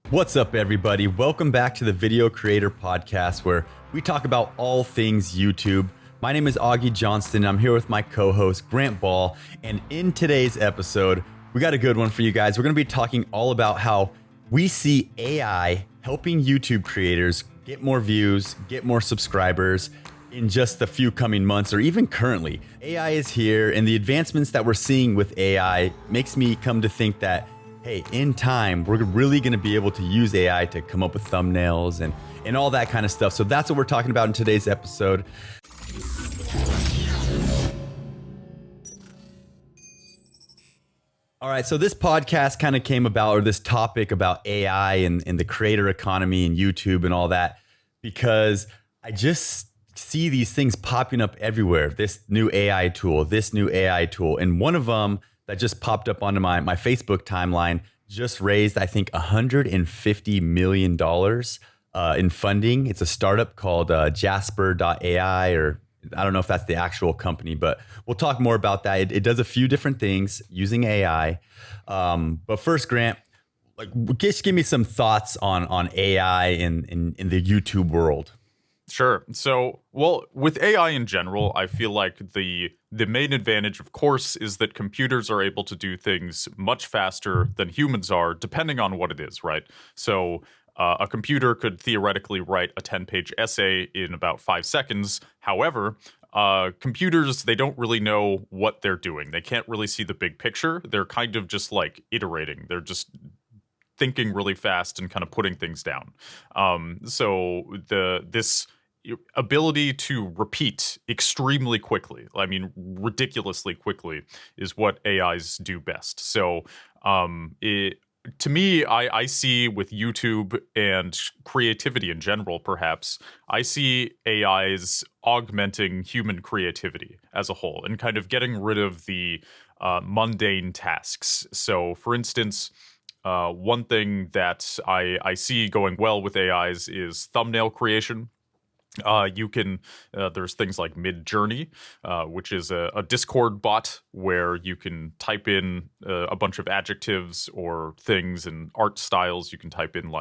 What's up, everybody? Welcome back to the Video Creator Podcast, where we talk about all things YouTube. My name is Augie Johnston, and I'm here with my co-host, Grant Ball. And in today's episode, we got a good one for you guys. We're going to be talking all about how we see AI helping YouTube creators get more views, get more subscribers in just the few coming months, or even currently. AI is here, and the advancements that we're seeing with AI makes me come to think that hey, in time, we're really going to be able to use AI to come up with thumbnails and all that kind of stuff. So that's what we're talking about in today's episode. All right, so this podcast kind of came about, or this topic about AI and the creator economy and YouTube and all that, because I just see these things popping up everywhere. This new AI tool, and one of them that just popped up onto my Facebook timeline just raised, I think, $150 million in funding. It's a startup called Jasper.ai, or I don't know if that's the actual company, but we'll talk more about that. It does a few different things using AI. But first, Grant, just give me some thoughts on AI in the YouTube world. Sure. So, well, with AI in general, I feel like the main advantage, of course, is that computers are able to do things much faster than humans are, depending on what it is, right? So a computer could theoretically write a 10-page essay in about 5 seconds. However, computers, they don't really know what they're doing. They can't really see the big picture. They're kind of just like iterating. They're just thinking really fast and kind of putting things down. So this ability to repeat extremely quickly, I mean, ridiculously quickly, is what AIs do best. So to me, I see with YouTube and creativity in general, perhaps, I see AIs augmenting human creativity as a whole and kind of getting rid of the mundane tasks. So, for instance, one thing that I see going well with AIs is thumbnail creation. You can, there's things like Mid-Journey, which is a Discord bot where you can type in a bunch of adjectives or things and art styles. You can type in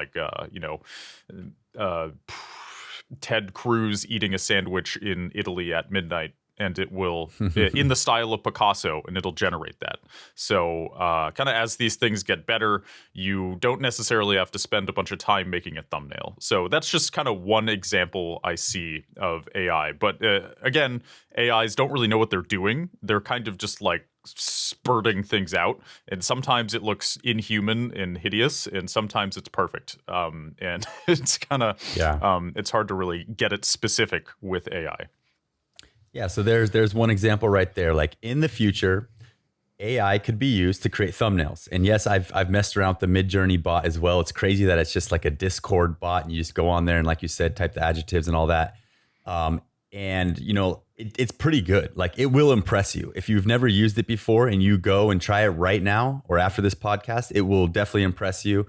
Ted Cruz eating a sandwich in Italy at midnight, and it will, in the style of Picasso, and it'll generate that. So kind of as these things get better, you don't necessarily have to spend a bunch of time making a thumbnail. So that's just kind of one example I see of AI. But again, AIs don't really know what they're doing. They're kind of just like spurting things out. And sometimes it looks inhuman and hideous, and sometimes it's perfect. And it's kind of, it's hard to really get it specific with AI. Yeah, so there's one example right there. Like in the future, AI could be used to create thumbnails. And yes, I've messed around with the Mid-Journey bot as well. It's crazy that it's just like a Discord bot, and you just go on there and, like you said, type the adjectives and all that. And you know, it's pretty good. Like it will impress you. If you've never used it before and you go and try it right now or after this podcast, it will definitely impress you.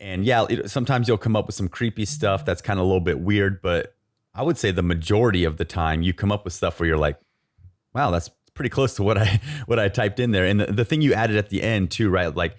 And yeah, sometimes you'll come up with some creepy stuff that's kind of a little bit weird, but I would say the majority of the time you come up with stuff where you're like, wow, that's pretty close to what I typed in there. And the thing you added at the end too, right? Like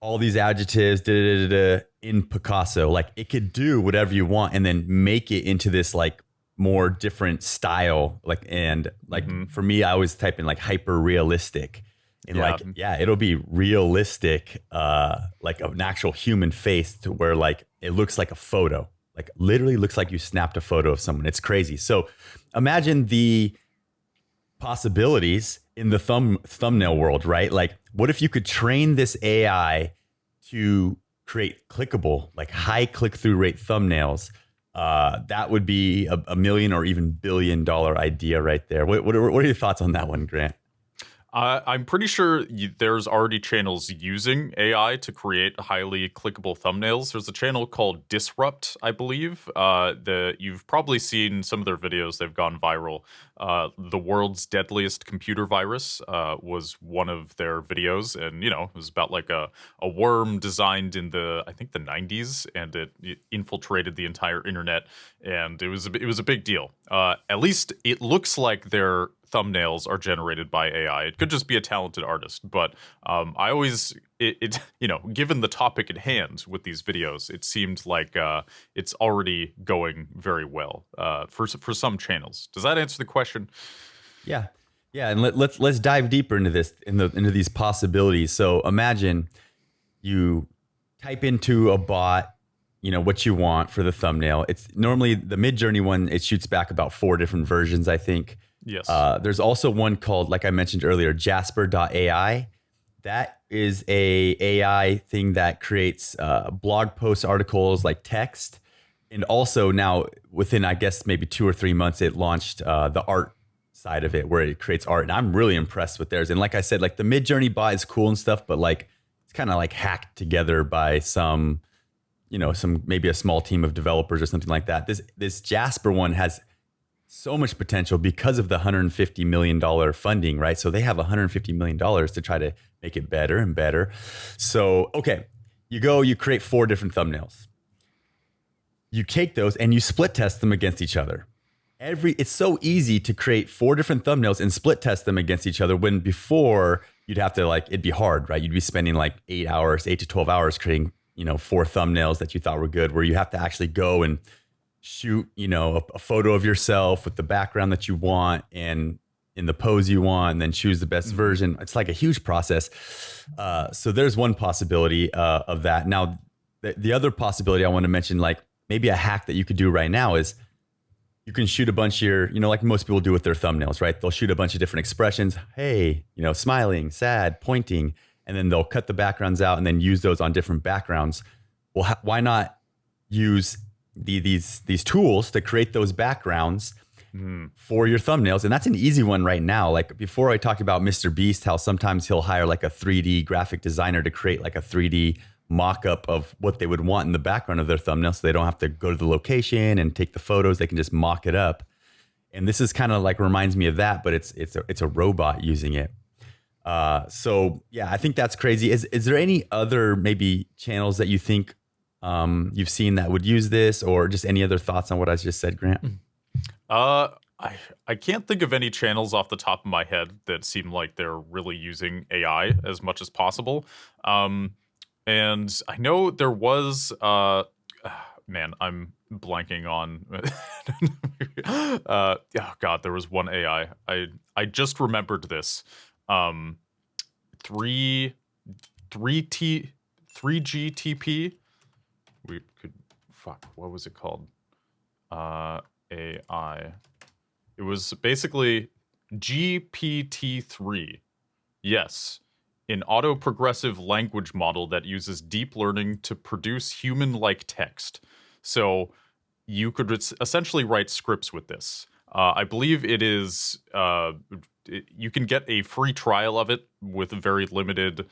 all these adjectives in Picasso, like it could do whatever you want and then make it into this like more different style. Like, and like for me, I always type in like hyper realistic. And it'll be realistic, like an actual human face to where like it looks like a photo. Like literally looks like you snapped a photo of someone. It's crazy. So imagine the possibilities in the thumbnail world, right? Like what if you could train this AI to create clickable, like high click-through rate thumbnails? That would be a $1 million or even $1 billion idea right there. What are your thoughts on that one, Grant? I'm pretty sure there's already channels using AI to create highly clickable thumbnails. There's a channel called Disrupt, I believe. You've probably seen some of their videos. They've gone viral. The world's deadliest computer virus was one of their videos. And, you know, it was about like a worm designed in I think the 90s, and it infiltrated the entire internet. And it was a big deal. At least it looks like they're thumbnails are generated by AI. It could just be a talented artist, but I always, given the topic at hand with these videos, it seemed like it's already going very well for some channels. Does that answer the question? Yeah. Yeah. And let's dive deeper into this, into these possibilities. So imagine you type into a bot, what you want for the thumbnail. It's normally the Midjourney one. It shoots back about 4 different versions, I think. Yes. There's also one called, like I mentioned earlier, Jasper.ai. That is a AI thing that creates blog post articles like text. And also now within, I guess, maybe 2 or 3 months, it launched the art side of it where it creates art. And I'm really impressed with theirs. And like I said, like the Midjourney bot is cool and stuff, but like it's kind of like hacked together by some maybe a small team of developers or something like that. This Jasper one has so much potential because of the $150 million funding, right? So they have $150 million to try to make it better and better. So, okay, you create 4 different thumbnails. You take those and you split test them against each other. It's so easy to create 4 different thumbnails and split test them against each other, when before you'd have to it'd be hard, right? You'd be spending like 8 to 12 hours creating 4 thumbnails that you thought were good, where you have to actually go and shoot, a photo of yourself with the background that you want and in the pose you want, and then choose the best version. It's like a huge process. So there's one possibility of that. Now, the other possibility I want to mention, like maybe a hack that you could do right now, is you can shoot a bunch of your, like most people do with their thumbnails, right? They'll shoot a bunch of different expressions. Hey, smiling, sad, pointing. And then they'll cut the backgrounds out and then use those on different backgrounds. Well, why not use these tools to create those backgrounds for your thumbnails? And that's an easy one right now. Like before, I talked about Mr. Beast, how sometimes he'll hire like a 3D graphic designer to create like a 3D mock-up of what they would want in the background of their thumbnail, so they don't have to go to the location and take the photos. They can just mock it up. And this is kind of like reminds me of that, but it's a robot using it. So yeah, I think that's crazy. Is there any other maybe channels that you think you've seen that would use this, or just any other thoughts on what I just said, Grant? I can't think of any channels off the top of my head that seem like they're really using AI as much as possible. And I know there was, man, I'm blanking on, oh God, there was one AI. I just remembered this. 3GTP. We could, what was it called? AI. It was basically GPT-3. Yes. An auto-progressive language model that uses deep learning to produce human-like text. So you could essentially write scripts with this. I believe it is, you can get a free trial of it with very limited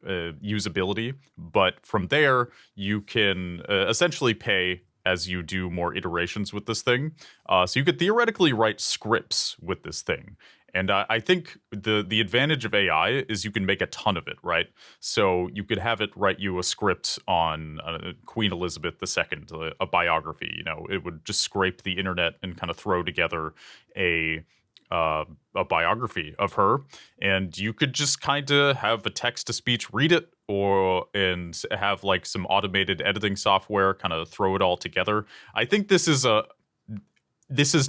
usability. But from there, you can essentially pay as you do more iterations with this thing. So you could theoretically write scripts with this thing. And I think the advantage of AI is you can make a ton of it, right? So you could have it write you a script on Queen Elizabeth II, a biography. It would just scrape the internet and kind of throw together a biography of her, and you could just kind of have a text-to-speech read it, and have like some automated editing software kind of throw it all together. I think this is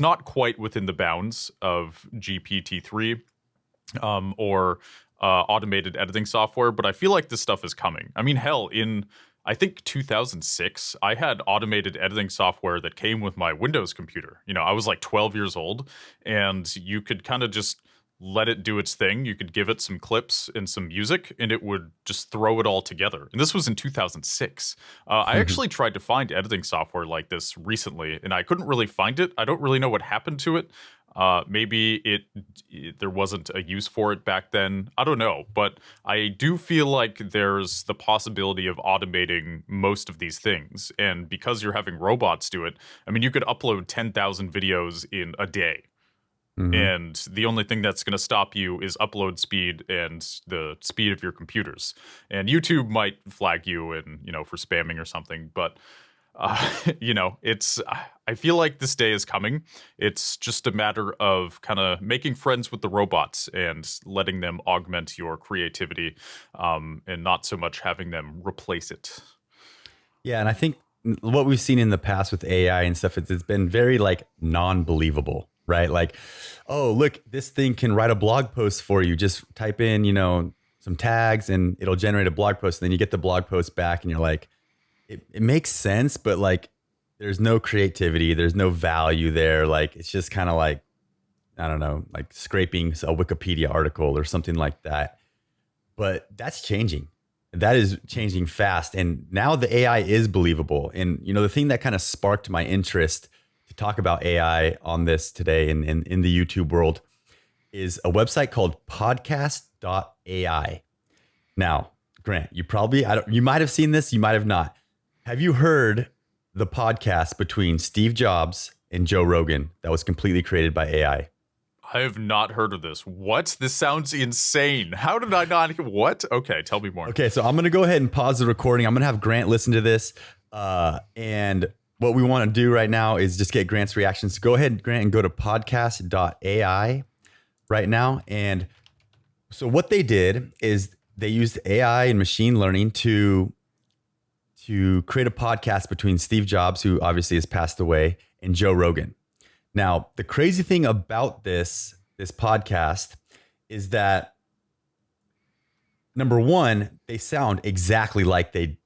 not quite within the bounds of GPT-3 or automated editing software, but I feel like this stuff is coming. I mean, hell, in I think 2006, I had automated editing software that came with my Windows computer. I was like 12 years old, and you could kind of just let it do its thing. You could give it some clips and some music, and it would just throw it all together. And this was in 2006. I actually tried to find editing software like this recently, and I couldn't really find it. I don't really know what happened to it. Maybe there wasn't a use for it back then. I don't know, but I do feel like there's the possibility of automating most of these things. And because you're having robots do it, I mean, you could upload 10,000 videos in a day. And the only thing that's going to stop you is upload speed and the speed of your computers. And YouTube might flag you for spamming or something. But It's I feel like this day is coming. It's just a matter of kind of making friends with the robots and letting them augment your creativity, and not so much having them replace it. Yeah, and I think what we've seen in the past with AI and stuff, it's been very like non-believable, right? Like, oh, look, this thing can write a blog post for you. Just type in, some tags and it'll generate a blog post. And then you get the blog post back and you're like, it makes sense, but like there's no creativity, there's no value there. Like it's just kind of like, I don't know, like scraping a Wikipedia article or something like that. But that's changing. That is changing fast. And now the AI is believable. And, the thing that kind of sparked my interest to talk about AI on this today in the YouTube world is a website called podcast.ai. Now, Grant, you might have seen this, you might have not. Have you heard the podcast between Steve Jobs and Joe Rogan that was completely created by AI? I have not heard of this. What? This sounds insane. How did I not? What? Okay, tell me more. Okay, so I'm going to go ahead and pause the recording. I'm going to have Grant listen to this. And what we want to do right now is just get Grant's reactions. So go ahead, Grant, and go to podcast.ai right now. And so what they did is they used AI and machine learning to create a podcast between Steve Jobs, who obviously has passed away, and Joe Rogan. Now, the crazy thing about this podcast is that, number one, they sound exactly like they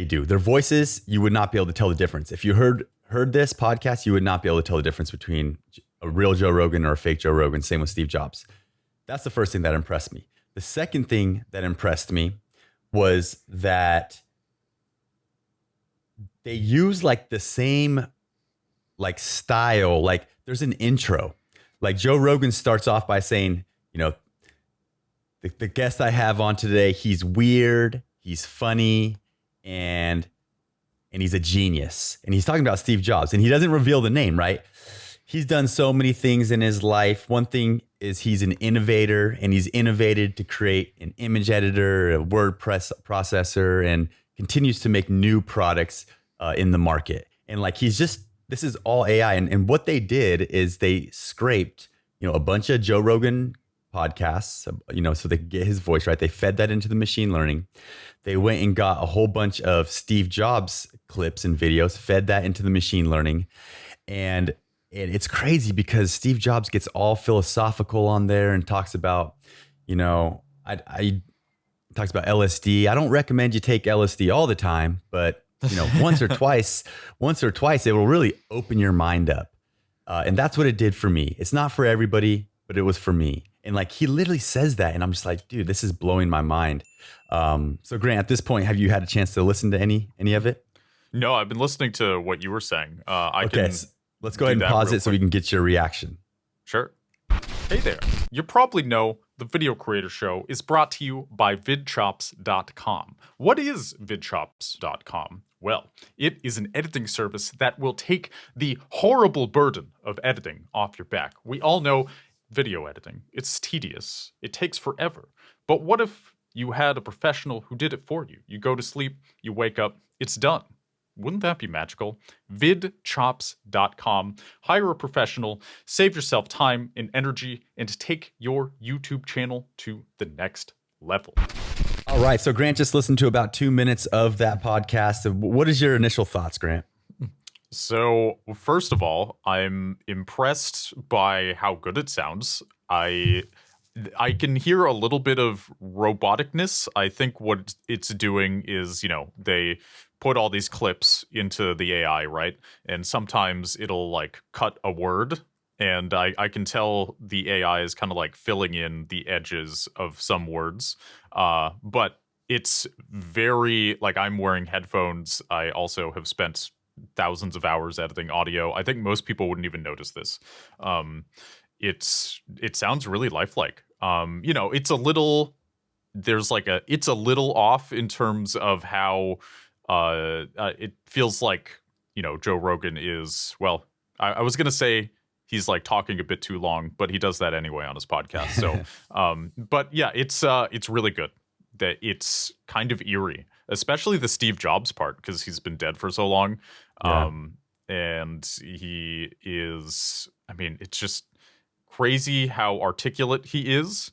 do. Their voices, you would not be able to tell the difference. If you heard this podcast, you would not be able to tell the difference between a real Joe Rogan or a fake Joe Rogan. Same with Steve Jobs. That's the first thing that impressed me. The second thing that impressed me was that they use like the same like style. Like there's an intro. Like Joe Rogan starts off by saying, the guest I have on today, he's weird, he's funny, and he's a genius. And he's talking about Steve Jobs, and he doesn't reveal the name, right? He's done so many things in his life. One thing is he's an innovator, and he's innovated to create an image editor, a WordPress processor, and continues to make new products in the market. And like this is all AI. And what they did is they scraped, a bunch of Joe Rogan podcasts, so they could get his voice right. They fed that into the machine learning. They went and got a whole bunch of Steve Jobs clips and videos, fed that into the machine learning. And it's crazy because Steve Jobs gets all philosophical on there and talks about, talks about LSD. I don't recommend you take LSD all the time, but once or twice, it will really open your mind up. And that's what it did for me. It's not for everybody, but it was for me. And like, he literally says that. And I'm just like, dude, this is blowing my mind. So Grant, at this point, have you had a chance to listen to any of it? No, I've been listening to what you were saying. Let's go ahead and pause it so we can get your reaction. Sure. Hey there. You probably know the Video Creator Show is brought to you by VidChops.com. What is VidChops.com? Well, it is an editing service that will take the horrible burden of editing off your back. We all know video editing. It's tedious. It takes forever. But what if you had a professional who did it for you? You go to sleep, you wake up, it's done. Wouldn't that be magical? VidChops.com. Hire a professional, save yourself time and energy, and take your YouTube channel to the next level. All right. So Grant just listened to about 2 minutes of that podcast. What is your initial thoughts, Grant? So first of all, I'm impressed by how good it sounds. I can hear a little bit of roboticness. I think what it's doing is, they put all these clips into the AI, right? And sometimes it'll like cut a word, and I can tell the AI is kind of like filling in the edges of some words. But it's very, like, I'm wearing headphones. I also have spent thousands of hours editing audio. I think most people wouldn't even notice this. It sounds really lifelike. It's a little off in terms of how it feels like, Joe Rogan is, well, I was going to say he's like talking a bit too long, but he does that anyway on his podcast. So, but yeah, it's really good. That it's kind of eerie, especially the Steve Jobs part, because he's been dead for so long. Yeah. And he is, I mean, it's just crazy how articulate he is,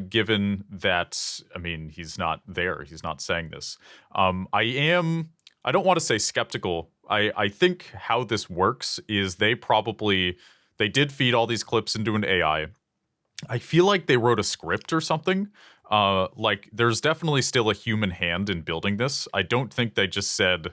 given that, I mean, he's not there. He's not saying this. I don't want to say skeptical. I think how this works is they did feed all these clips into an AI. I feel like they wrote a script or something. Like there's definitely still a human hand in building this. I don't think they just said,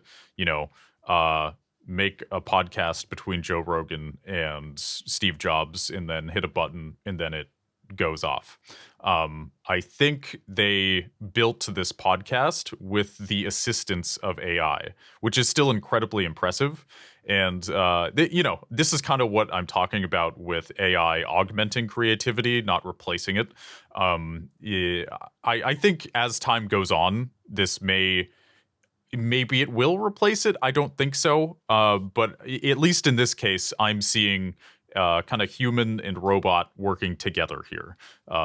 make a podcast between Joe Rogan and Steve Jobs and then hit a button and then it goes off. I think they built this podcast with the assistance of AI, which is still incredibly impressive. And, this is kind of what I'm talking about with AI augmenting creativity, not replacing it. I think as time goes on, maybe it will replace it. I don't think so. But at least in this case, I'm seeing kind of human and robot working together here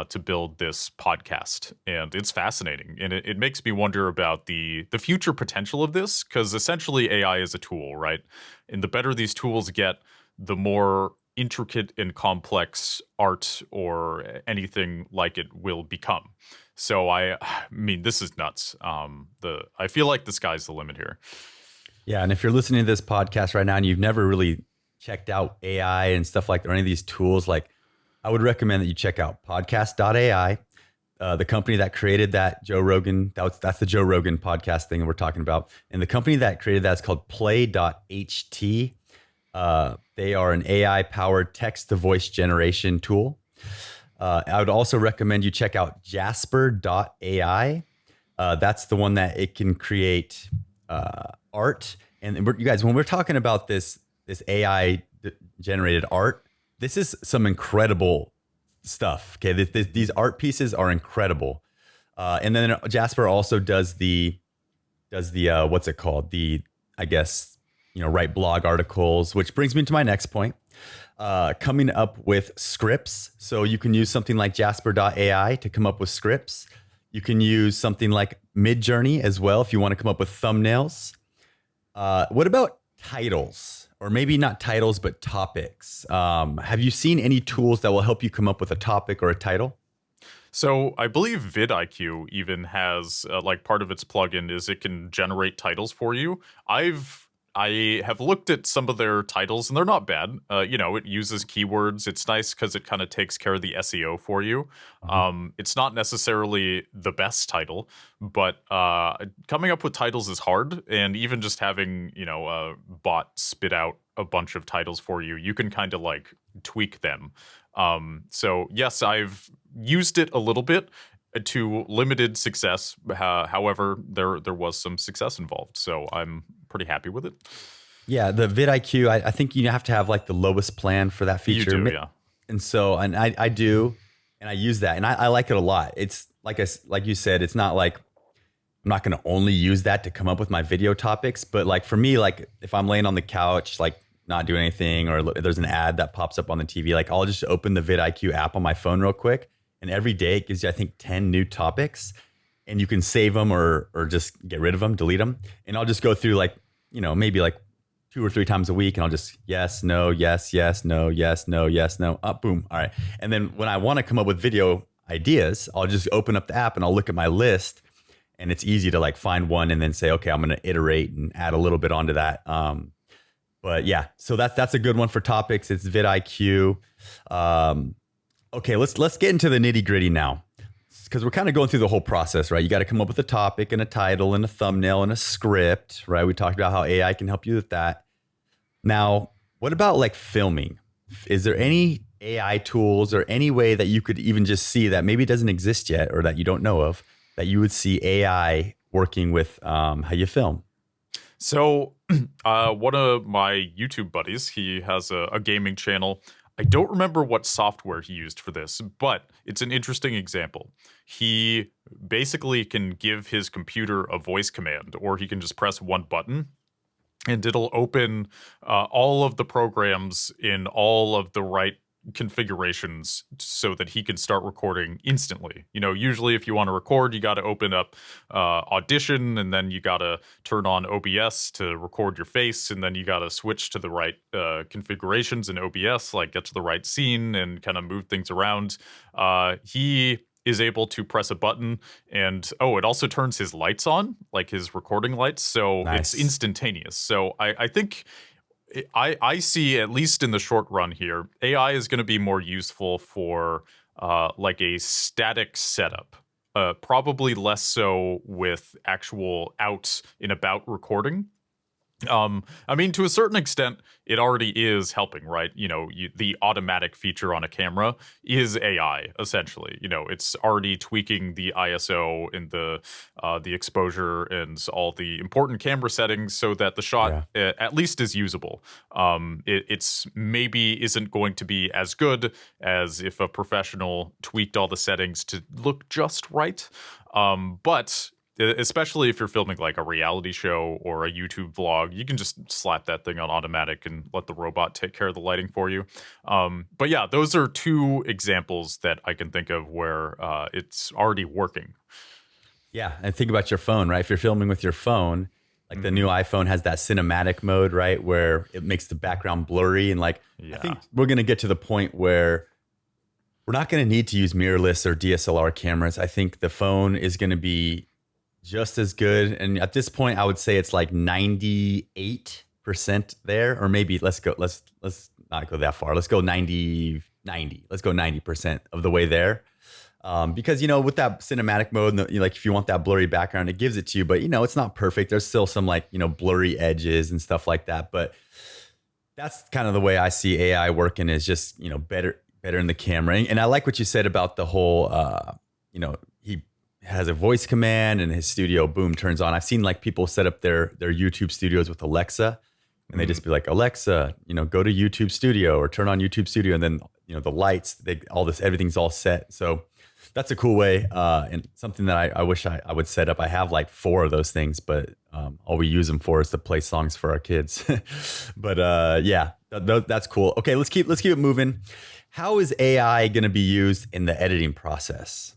to build this podcast. And it's fascinating. And it makes me wonder about the future potential of this, because essentially AI is a tool, right? And the better these tools get, the more intricate and complex art or anything like it will become. So I mean, this is nuts. I feel like the sky's the limit here. Yeah. And if you're listening to this podcast right now and you've never really checked out AI and stuff like that, or any of these tools, like I would recommend that you check out podcast.ai. The company that created that, Joe Rogan, that's the Joe Rogan podcast thing that we're talking about. And the company that created that is called play.ht. They are an AI powered text to voice generation tool. I would also recommend you check out jasper.ai. That's the one that it can create art. And you guys, when we're talking about this AI generated art, this is some incredible stuff. Okay, these art pieces are incredible. And then Jasper also does the what's it called? I guess, write blog articles, which brings me to my next point. Coming up with scripts. So you can use something like jasper.ai to come up with scripts. You can use something like Midjourney as well if you want to come up with thumbnails. What about titles? Or maybe not titles, but topics. Have you seen any tools that will help you come up with a topic or a title? So I believe vidIQ even has like part of its plugin is it can generate titles for you. I have looked at some of their titles and they're not bad. It uses keywords. It's nice because it kind of takes care of the SEO for you. It's not necessarily the best title, but coming up with titles is hard. And even just having, a bot spit out a bunch of titles for you, you can kind of like tweak them. So yes, I've used it a little bit to limited success. However, there was some success involved. So I'm pretty happy with it. Yeah, the vidIQ, I think you have to have like the lowest plan for that feature. You do, yeah. And so, and I do, and I use that, and I like it a lot. It's like you said, it's not like I'm not going to only use that to come up with my video topics, but like for me, like if I'm laying on the couch, like not doing anything, or there's an ad that pops up on the TV, like I'll just open the vidIQ app on my phone real quick. And every day it gives you, I think, 10 new topics, and you can save them or just get rid of them, delete them. And I'll just go through like, maybe like 2 or 3 times a week. And I'll just yes, no, yes, yes, no, yes, no, yes, no, up, boom. All right. And then when I want to come up with video ideas, I'll just open up the app and I'll look at my list, and it's easy to like find one and then say, okay, I'm going to iterate and add a little bit onto that. But yeah, so that's a good one for topics. It's vidIQ. Okay, let's get into the nitty gritty now, because we're kind of going through the whole process, right? You got to come up with a topic and a title and a thumbnail and a script, right? We talked about how AI can help you with that. Now, what about like filming? Is there any AI tools or any way that you could even just see that maybe doesn't exist yet or that you don't know of, that you would see AI working with how you film? So one of my YouTube buddies, he has a gaming channel. I don't remember what software he used for this, but it's an interesting example. He basically can give his computer a voice command, or he can just press one button and it'll open all of the programs in all of the right configurations so that he can start recording instantly. Usually if you want to record, you got to open up Audition, and then you got to turn on OBS to record your face, and then you got to switch to the right configurations in OBS, like get to the right scene and kind of move things around. He is able to press a button, and it also turns his lights on, like his recording lights, so Nice. it's instantaneous. So I think I see, at least in the short run here, AI is going to be more useful for like a static setup. Probably less so with actual out and about recording. I mean, to a certain extent, it already is helping, right? The automatic feature on a camera is AI, essentially. It's already tweaking the ISO and the exposure and all the important camera settings so that the shot at least is usable. It's maybe isn't going to be as good as if a professional tweaked all the settings to look just right. But especially if you're filming like a reality show or a YouTube vlog, you can just slap that thing on automatic and let the robot take care of the lighting for you. But yeah, those are two examples that I can think of where it's already working. Yeah, and think about your phone, right? If you're filming with your phone, like the new iPhone has that cinematic mode, right, where it makes the background blurry. And like, I think we're going to get to the point where we're not going to need to use mirrorless or DSLR cameras. I think the phone is going to be just as good. And at this point, I would say it's like 98% there, or maybe let's not go that far. Let's go 90. Let's go 90% of the way there. Because, with that cinematic mode, like if you want that blurry background, it gives it to you, but it's not perfect. There's still some like, blurry edges and stuff like that. But that's kind of the way I see AI working, is just, better in the camera. And I like what you said about the whole, he has a voice command and his studio, boom, turns on. I've seen like people set up their YouTube studios with Alexa, and they just be like, Alexa, go to YouTube Studio or turn on YouTube Studio. And then, the lights, everything's all set. So that's a cool way. And something that I wish I would set up. I have like 4 of those things, but all we use them for is to play songs for our kids. But yeah, that's cool. Okay, let's keep it moving. How is AI going to be used in the editing process?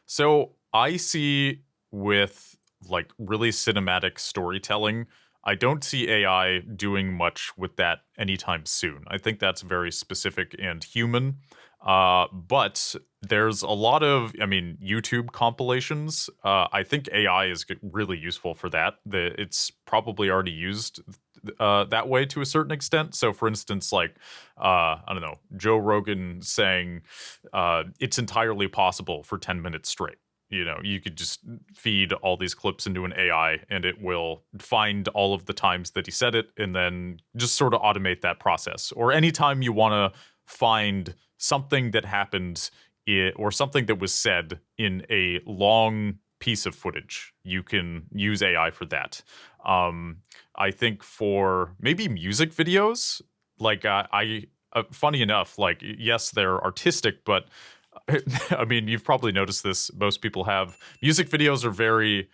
So I see with like really cinematic storytelling, I don't see AI doing much with that anytime soon. I think that's very specific and human. But there's a lot of, YouTube compilations. I think AI is really useful for that. It's probably already used that way to a certain extent. So for instance, like, I don't know, Joe Rogan saying it's entirely possible for 10 minutes straight. You could just feed all these clips into an AI and it will find all of the times that he said it and then just sort of automate that process. Or anytime you want to find something that happened or something that was said in a long piece of footage, you can use AI for that. I think for maybe music videos, like funny enough, like, yes, they're artistic, but you've probably noticed this. Most people have. Music videos are very,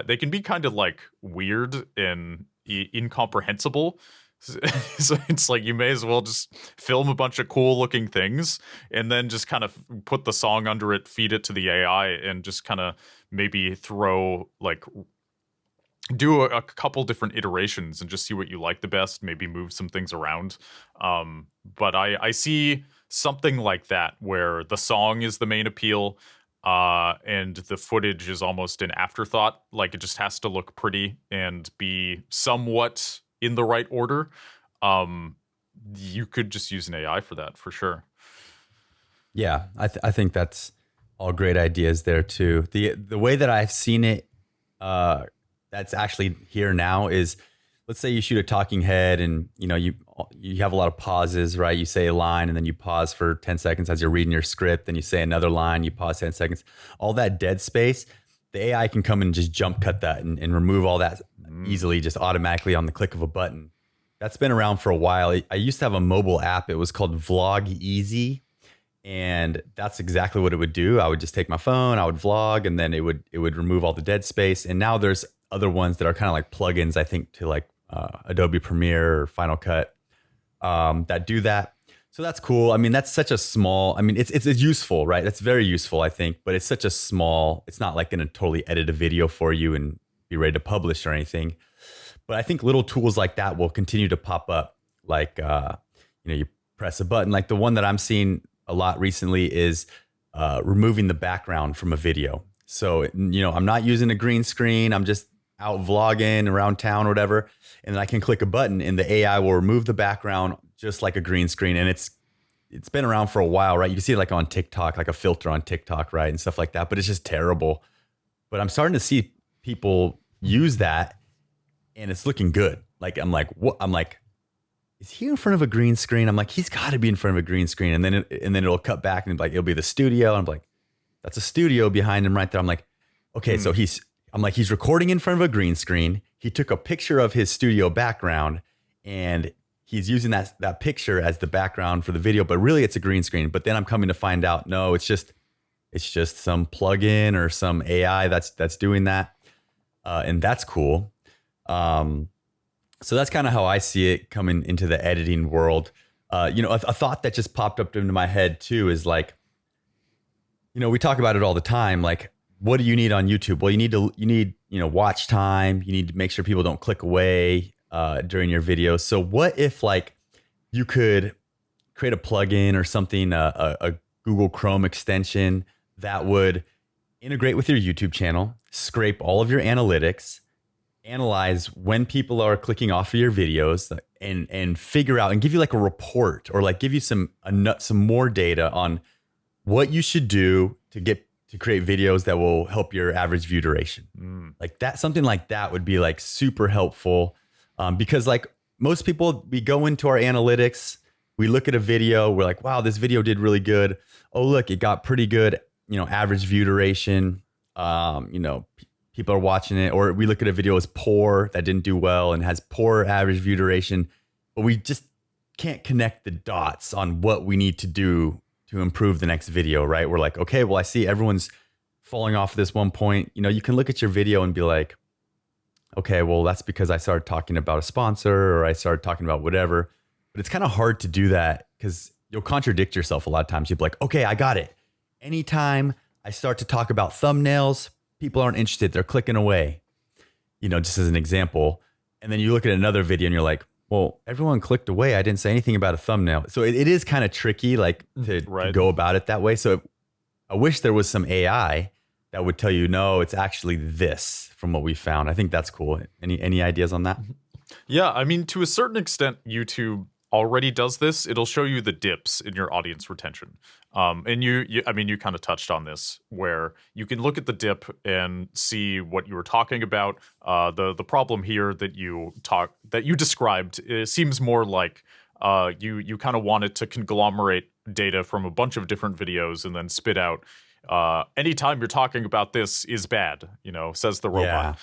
they can be kind of like weird and incomprehensible. So it's like you may as well just film a bunch of cool looking things and then just kind of put the song under it, feed it to the AI, and just kind of maybe do a couple different iterations and just see what you like the best, maybe move some things around. But I see something like that where the song is the main appeal, and the footage is almost an afterthought. Like, it just has to look pretty and be somewhat in the right order. You could just use an AI for that, for sure. Yeah, I think that's all great ideas there too. The way that I've seen it, that's actually here now is, let's say you shoot a talking head and you have a lot of pauses, right? You say a line and then you pause for 10 seconds as you're reading your script. Then you say another line, you pause 10 seconds. All that dead space, the AI can come and just jump cut that and remove all that easily, just automatically on the click of a button. That's been around for a while. I used to have a mobile app. It was called Vlog Easy. And that's exactly what it would do. I would just take my phone, I would vlog, and then it would remove all the dead space. And now there's other ones that are kind of like plugins, I think, to like Adobe Premiere or Final Cut that do that. So that's cool. I mean, that's such a small, I mean, it's useful, right? That's very useful, I think, but it's such a small, it's not like going to totally edit a video for you and be ready to publish or anything. But I think little tools like that will continue to pop up. Like, you press a button. Like the one that I'm seeing a lot recently is removing the background from a video. So, I'm not using a green screen. I'm just out vlogging around town or whatever. And then I can click a button and the AI will remove the background just like a green screen. And it's been around for a while, right? You can see it like on TikTok, like a filter on TikTok, right? And stuff like that, but it's just terrible. But I'm starting to see people use that and it's looking good. Like, I'm like, what? I'm like, is he in front of a green screen? I'm like, he's got to be in front of a green screen. And then it'll cut back and like, it'll be the studio. I'm like, that's a studio behind him right there. I'm like, okay, so he's recording in front of a green screen. He took a picture of his studio background and he's using that picture as the background for the video, but really it's a green screen. But then I'm coming to find out, no, it's just some plugin or some AI that's doing that. And that's cool. So that's kind of how I see it coming into the editing world. A thought that just popped up into my head too is like, we talk about it all the time. Like, what do you need on YouTube? Well, you need watch time. You need to make sure people don't click away during your videos. So what if like you could create a plugin or something, a Google Chrome extension that would integrate with your YouTube channel, scrape all of your analytics, analyze when people are clicking off of your videos and figure out and give you like a report or like give you some more data on what you should do to create videos that will help your average view duration. Like that, something like that would be like super helpful. Because like most people, we go into our analytics, we look at a video, we're like, wow, this video did really good. Oh, look, it got pretty good, average view duration. People are watching it, or we look at a video as poor that didn't do well and has poor average view duration, but we just can't connect the dots on what we need to do to improve the next video, right? We're like, okay, well, I see everyone's falling off at this one point. You can look at your video and be like, okay, well, that's because I started talking about a sponsor or I started talking about whatever. But it's kind of hard to do that because you'll contradict yourself a lot of times. You'll be like, okay, I got it. Anytime I start to talk about thumbnails, people aren't interested. They're clicking away, just as an example. And then you look at another video and you're like, well, everyone clicked away. I didn't say anything about a thumbnail. So it is kind of tricky, like to go about it that way. So I wish there was some AI that would tell you, no, it's actually this from what we found. I think that's cool. Any ideas on that? Yeah, I mean, to a certain extent, YouTube already does this. It'll show you the dips in your audience retention. And you kind of touched on this, where you can look at the dip and see what you were talking about. The problem here that you described, it seems more like you kind of wanted to conglomerate data from a bunch of different videos and then spit out anytime you're talking about this is bad, says the robot.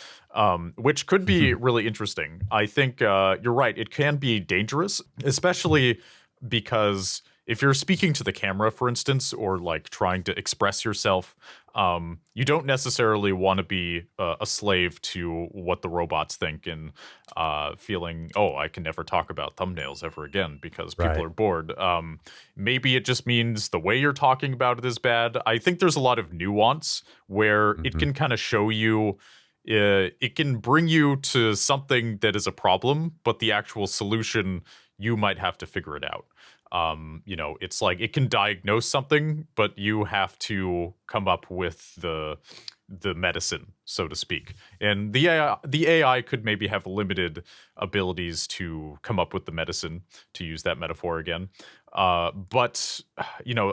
Which could be really interesting. I think you're right. It can be dangerous, especially because if you're speaking to the camera, for instance, or like trying to express yourself, you don't necessarily want to be a slave to what the robots think and feeling, oh, I can never talk about thumbnails ever again because people are bored. Maybe it just means the way you're talking about it is bad. I think there's a lot of nuance where it can kind of show you, it can bring you to something that is a problem, but the actual solution, you might have to figure it out. It's like it can diagnose something, but you have to come up with the medicine, so to speak. And the AI could maybe have limited abilities to come up with the medicine, to use that metaphor again. But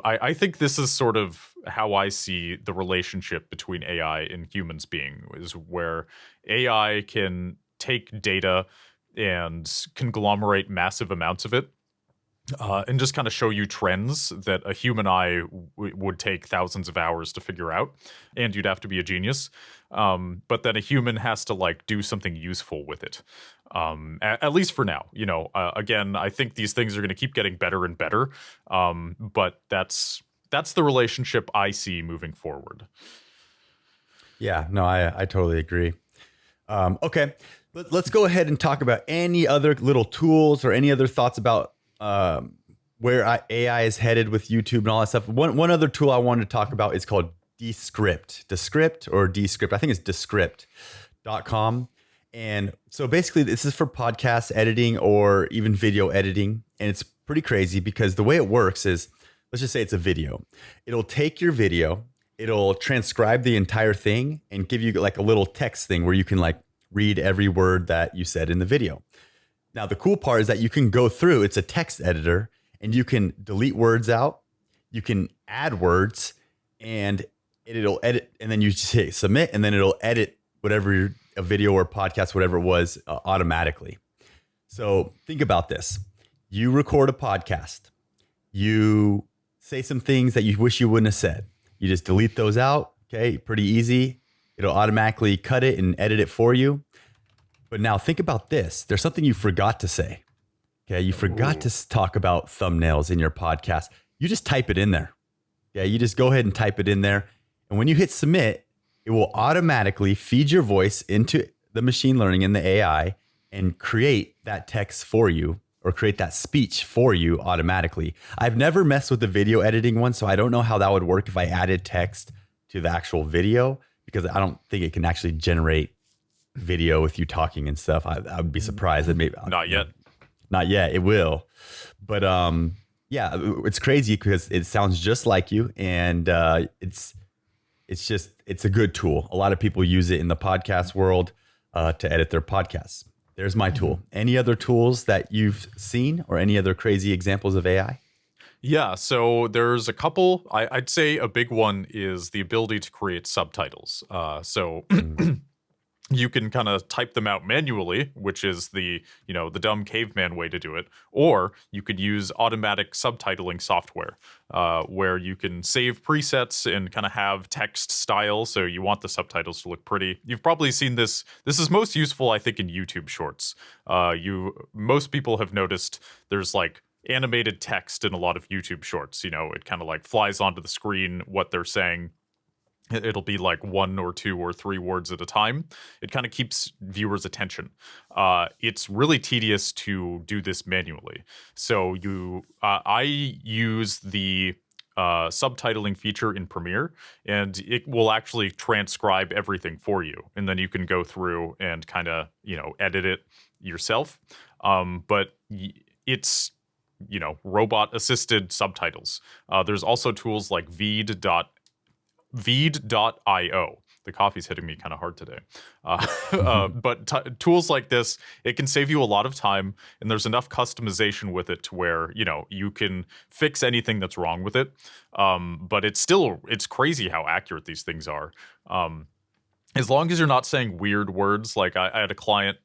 I think this is sort of how I see the relationship between AI and humans being, is where AI can take data and conglomerate massive amounts of it. And just kind of show you trends that a human eye would take thousands of hours to figure out, and you'd have to be a genius. But then a human has to like do something useful with it, at least for now. Again, I think these things are going to keep getting better and better. But that's the relationship I see moving forward. Yeah, no, I totally agree. Okay, let's go ahead and talk about any other little tools or any other thoughts about where AI is headed with YouTube and all that stuff. One other tool I wanted to talk about is called Descript or Descript. I think it's Descript.com. And so basically this is for podcast editing or even video editing. And it's pretty crazy because the way it works is, let's just say it's a video. It'll take your video, it'll transcribe the entire thing and give you like a little text thing where you can like read every word that you said in the video. Now, the cool part is that you can go through, it's a text editor, and you can delete words out, you can add words, and it'll edit, and then you just hit submit, and then it'll edit whatever a video or podcast, whatever it was, automatically. So think about this. You record a podcast. You say some things that you wish you wouldn't have said. You just delete those out. Okay, pretty easy. It'll automatically cut it and edit it for you. But now think about this. There's something you forgot to say. Okay, you forgot to talk about thumbnails in your podcast. You just type it in there. Yeah, you just go ahead and type it in there. And when you hit submit, it will automatically feed your voice into the machine learning and the AI and create that text for you or create that speech for you automatically. I've never messed with the video editing one, so I don't know how that would work if I added text to the actual video, because I don't think it can actually generate video with you talking and stuff. I would be surprised that maybe Not yet. Not yet. It will. But yeah, it's crazy because it sounds just like you, and it's a good tool. A lot of people use it in the podcast world to edit their podcasts. There's my tool. Any other tools that you've seen or any other crazy examples of AI? Yeah, so there's a couple. I'd say a big one is the ability to create subtitles. You can kind of type them out manually, which is the dumb caveman way to do it, or you could use automatic subtitling software, where you can save presets and kind of have text style. So you want the subtitles to look pretty. You've probably seen this. This is most useful, I think, in YouTube Shorts. Most people have noticed there's like animated text in a lot of YouTube Shorts. It kind of like flies onto the screen what they're saying. It'll be like 1 or 2 or 3 words at a time. It kind of keeps viewers' attention. It's really tedious to do this manually. So I use the subtitling feature in Premiere, and it will actually transcribe everything for you. And then you can go through and kind of, edit it yourself. But it's robot-assisted subtitles. There's also tools like Vid.io. The coffee's hitting me kind of hard today. But tools like this, it can save you a lot of time, and there's enough customization with it to where, you can fix anything that's wrong with it. But it's crazy how accurate these things are. As long as you're not saying weird words, like I had a client,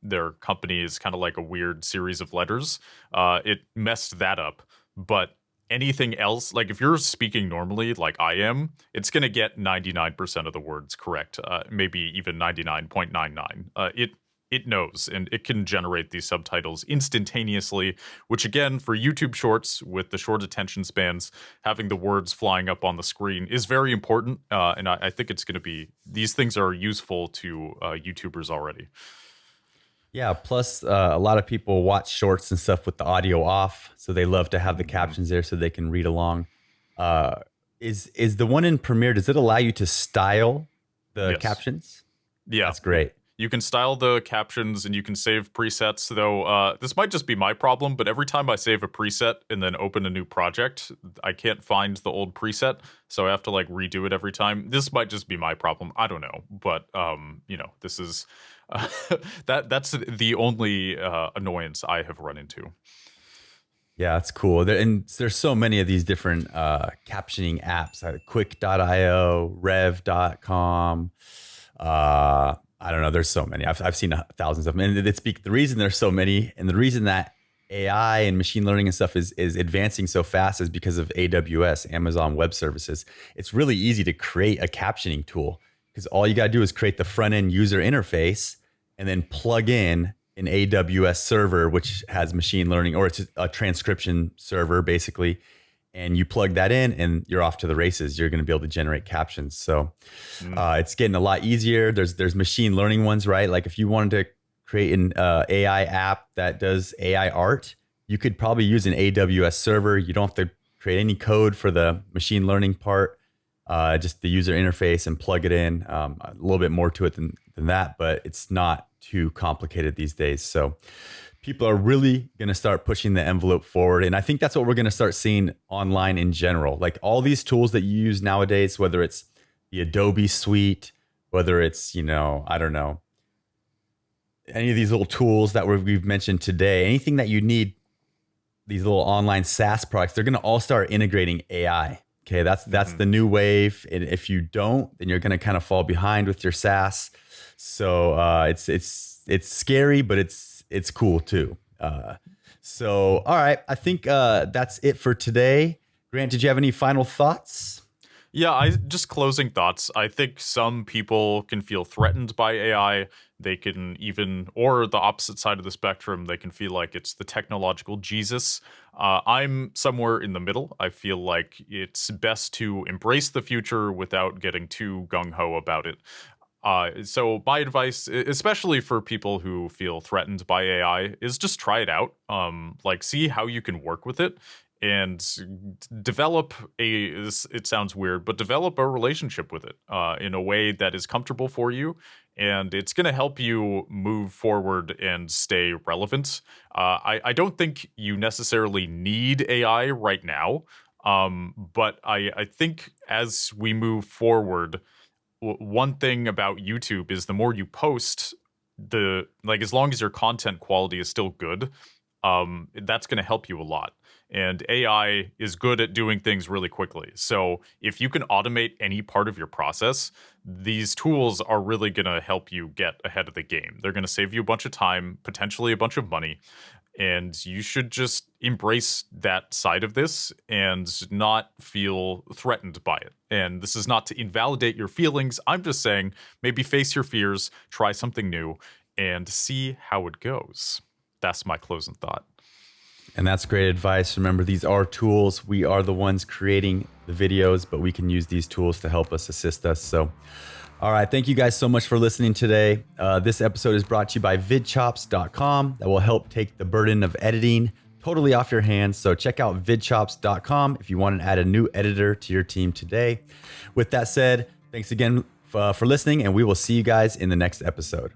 their company is kind of like a weird series of letters. It messed that up, but anything else, like if you're speaking normally like I am, it's going to get 99% of the words correct, maybe even 99.99. It knows, and it can generate these subtitles instantaneously, which again, for YouTube Shorts with the short attention spans, having the words flying up on the screen is very important, and I think it's going to be, these things are useful to YouTubers already. Yeah, plus a lot of people watch shorts and stuff with the audio off, so they love to have the captions there so they can read along. Is the one in Premiere, does it allow you to style the captions? Yeah. That's great. You can style the captions and you can save presets, though this might just be my problem, but every time I save a preset and then open a new project, I can't find the old preset, so I have to like redo it every time. This might just be my problem. I don't know, but this is that's the only annoyance I have run into. Yeah, it's cool. And there's so many of these different captioning apps, quick.io, rev.com. I don't know. There's so many. I've seen thousands of them. And the reason there's so many, and the reason that AI and machine learning and stuff is advancing so fast is because of AWS, Amazon Web Services. It's really easy to create a captioning tool because all you got to do is create the front end user interface and then plug in an AWS server, which has machine learning, or it's a transcription server basically. And you plug that in and you're off to the races. You're going to be able to generate captions. So it's getting a lot easier. There's machine learning ones, right? Like if you wanted to create an AI app that does AI art, You could probably use an AWS server. You don't have to create any code for the machine learning part, just the user interface and plug it in. A little bit more to it than that, but it's not too complicated these days. So people are really going to start pushing the envelope forward. And I think that's what we're going to start seeing online in general. Like all these tools that you use nowadays, whether it's the Adobe suite, whether it's, I don't know, any of these little tools that we've mentioned today, anything that you need, these little online SaaS products, they're going to all start integrating AI. Okay, that's the new wave. And if you don't, then you're going to kind of fall behind with your SaaS. So it's scary, but it's cool too. So all right, I think that's it for today. Grant, did you have any final thoughts? Yeah, just closing thoughts. I think some people can feel threatened by AI. They can even, or the opposite side of the spectrum, they can feel like it's the technological Jesus. I'm somewhere in the middle. I feel like it's best to embrace the future without getting too gung-ho about it. So my advice, especially for people who feel threatened by AI, is just try it out. See how you can work with it. And develop it sounds weird, but develop a relationship with it in a way that is comfortable for you. And it's going to help you move forward and stay relevant. I don't think you necessarily need AI right now. But I think as we move forward, one thing about YouTube is the more you post, as long as your content quality is still good, that's going to help you a lot. And AI is good at doing things really quickly. So if you can automate any part of your process, these tools are really going to help you get ahead of the game. They're going to save you a bunch of time, potentially a bunch of money. And you should just embrace that side of this and not feel threatened by it. And this is not to invalidate your feelings. I'm just saying maybe face your fears, try something new, and see how it goes. That's my closing thought. And that's great advice. Remember, these are tools. We are the ones creating the videos, but we can use these tools to help us, assist us. So, all right. Thank you guys so much for listening today. This episode is brought to you by VidChops.com. That will help take the burden of editing totally off your hands. So check out VidChops.com if you want to add a new editor to your team today. With that said, thanks again for listening, and we will see you guys in the next episode.